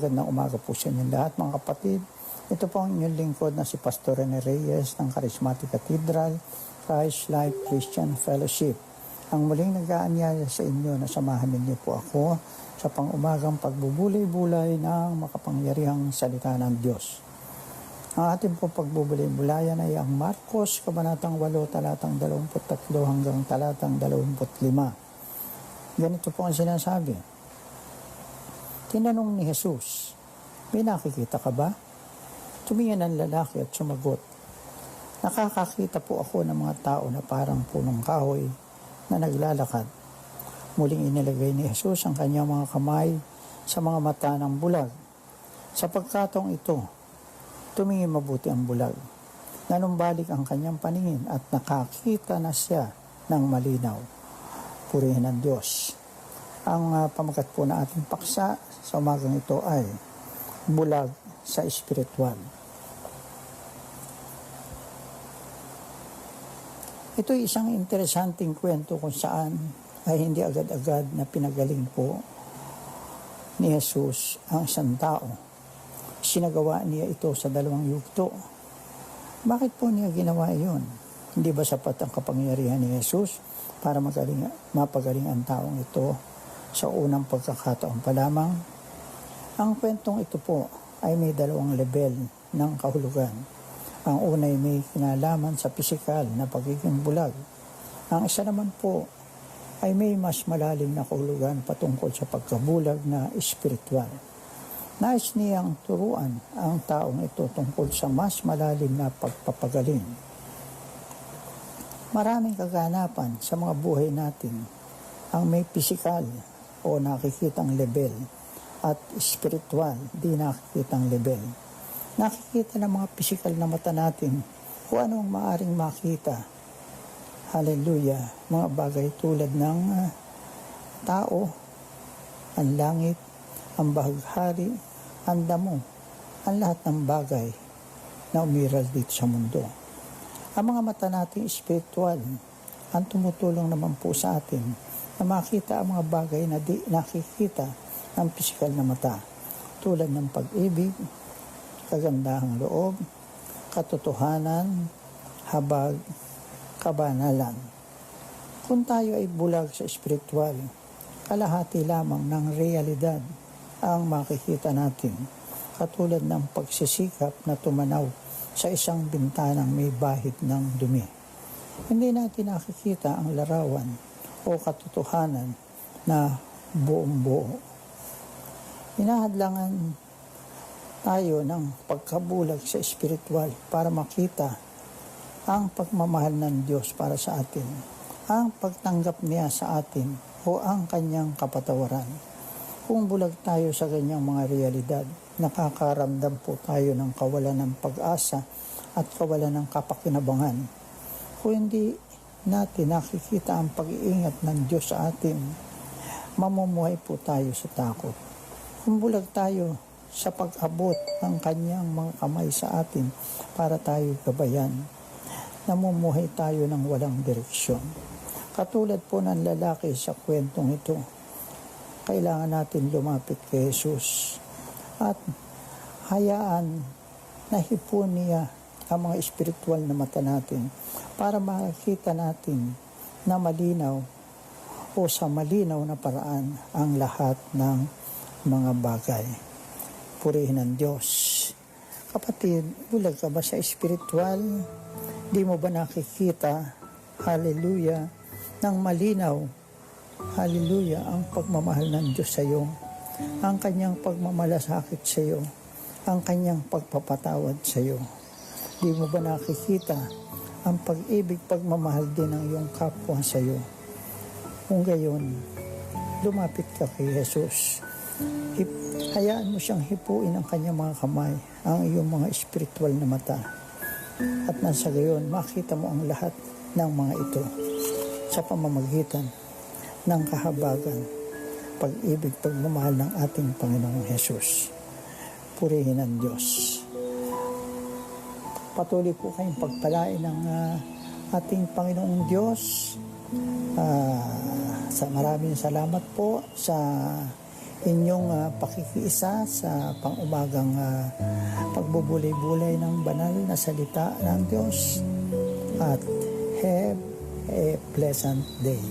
Magandang umaga po sa inyong lahat mga kapatid. Ito po ang inyong lingkod na si Pastor Rene Reyes ng Charismatic Cathedral, Christ Life Christian Fellowship. Ang muling nag-aanyaya sa inyo na samahan ninyo po ako sa pang-umagang pagbubulay-bulay ng makapangyarihang salita ng Diyos. Ang ating po pagbubulay-bulayan ay ang Marcos, Kabanatang 8, talatang 23 hanggang talatang 25. Ganito po ang sinasabi. Tinanong ni Jesus, "May nakikita ka ba?" Tumingin ang lalaki at sumagot, "Nakakakita po ako ng mga tao na parang punong kahoy na naglalakad." Muling inilagay ni Jesus ang kanyang mga kamay sa mga mata ng bulag. Sa pagkataong ito, tumingin mabuti ang bulag. Nanumbalik ang kanyang paningin at nakakita na siya ng malinaw. Purihin ang Diyos. Ang pamagat po na ating paksa sa umagang ito ay bulag sa espiritual. Ito ay isang interesanting kwento kung saan ay hindi agad-agad na pinagaling po ni Jesus ang isang tao. Sinagawa niya ito sa 2 yugto. Bakit po niya ginawa iyon? Hindi ba sapat ang kapangyarihan ni Jesus para mapagaling ang taong ito sa unang pagkakataon pa lamang? Ang kwentong ito po ay may 2 level ng kahulugan. Ang una ay may kinalaman sa pisikal na pagiging bulag. Ang isa naman po ay may mas malalim na kahulugan patungkol sa pagkabulag na espiritual. Nais niyang turuan ang taong ito tungkol sa mas malalim na pagpapagaling. Maraming kaganapan sa mga buhay natin ang may pisikal o nakikitang level at spiritual di nakikitang level. Nakikita ng mga pisikal na mata natin kung ano ang maaring makita. Hallelujah! Mga bagay tulad ng tao, ang langit, ang bahaghari, ang damo, ang lahat ng bagay na umiral dito sa mundo. Ang mga mata natin spiritual ang tumutulong naman po sa atin na makita ang mga bagay na di nakikita ng pisikal na mata, tulad ng pag-ibig, kagandahang loob, katotohanan, habag, kabanalan. Kung tayo ay bulag sa espiritual, kalahati lamang ng realidad ang makikita natin, katulad ng pagsisikap na tumanaw sa isang bintanang may bahid ng dumi. Hindi natin nakikita ang larawan o katotohanan na buong-buo. Hinahadlangan tayo ng pagkabulag sa espiritual para makita ang pagmamahal ng Diyos para sa atin, ang pagtanggap niya sa atin o ang kanyang kapatawaran. Kung bulag tayo sa ganyang mga realidad, nakakaramdam po tayo ng kawalan ng pag-asa at kawalan ng kapakinabangan. Kung hindi natin nakikita ang pag-iingat ng Diyos sa atin, mamumuhay po tayo sa takot. Kung bulag tayo sa pag-abot ng kanyang mga kamay sa atin para tayo gabayan, namumuhay tayo ng walang direksyon. Katulad po ng lalaki sa kwentong ito, kailangan natin lumapit kay Jesus at hayaan na hipon niya ang mga espiritual na mata natin para makita natin na malinaw o sa malinaw na paraan ang lahat ng mga bagay. Purihin ang Diyos. Kapatid, bulag ka ba sa espiritual? Di mo ba nakikita, hallelujah, ng malinaw, hallelujah, ang pagmamahal ng Diyos sa iyo, ang kanyang pagmamalasakit sa iyo, ang kanyang pagpapatawad sa iyo? Di mo ba nakikita ang pag-ibig, pagmamahal din ng iyong kapwa sa iyo? Kung gayon, lumapit ka kay Jesus. Hayaan mo siyang hipuin ang kanyang mga kamay, ang iyong mga espiritual na mata. At nasa gayon, makita mo ang lahat ng mga ito sa pamamagitan ng kahabagan, pag-ibig, pagmamahal ng ating Panginoong Jesus. Purihin ang Diyos. Patuloy po kayong pagpalain ng ating Panginoong Diyos. Sa maraming salamat po sa inyong pakikiisa sa pangumagang pagbubulay-bulay ng banal na salita ng Diyos. At have a pleasant day.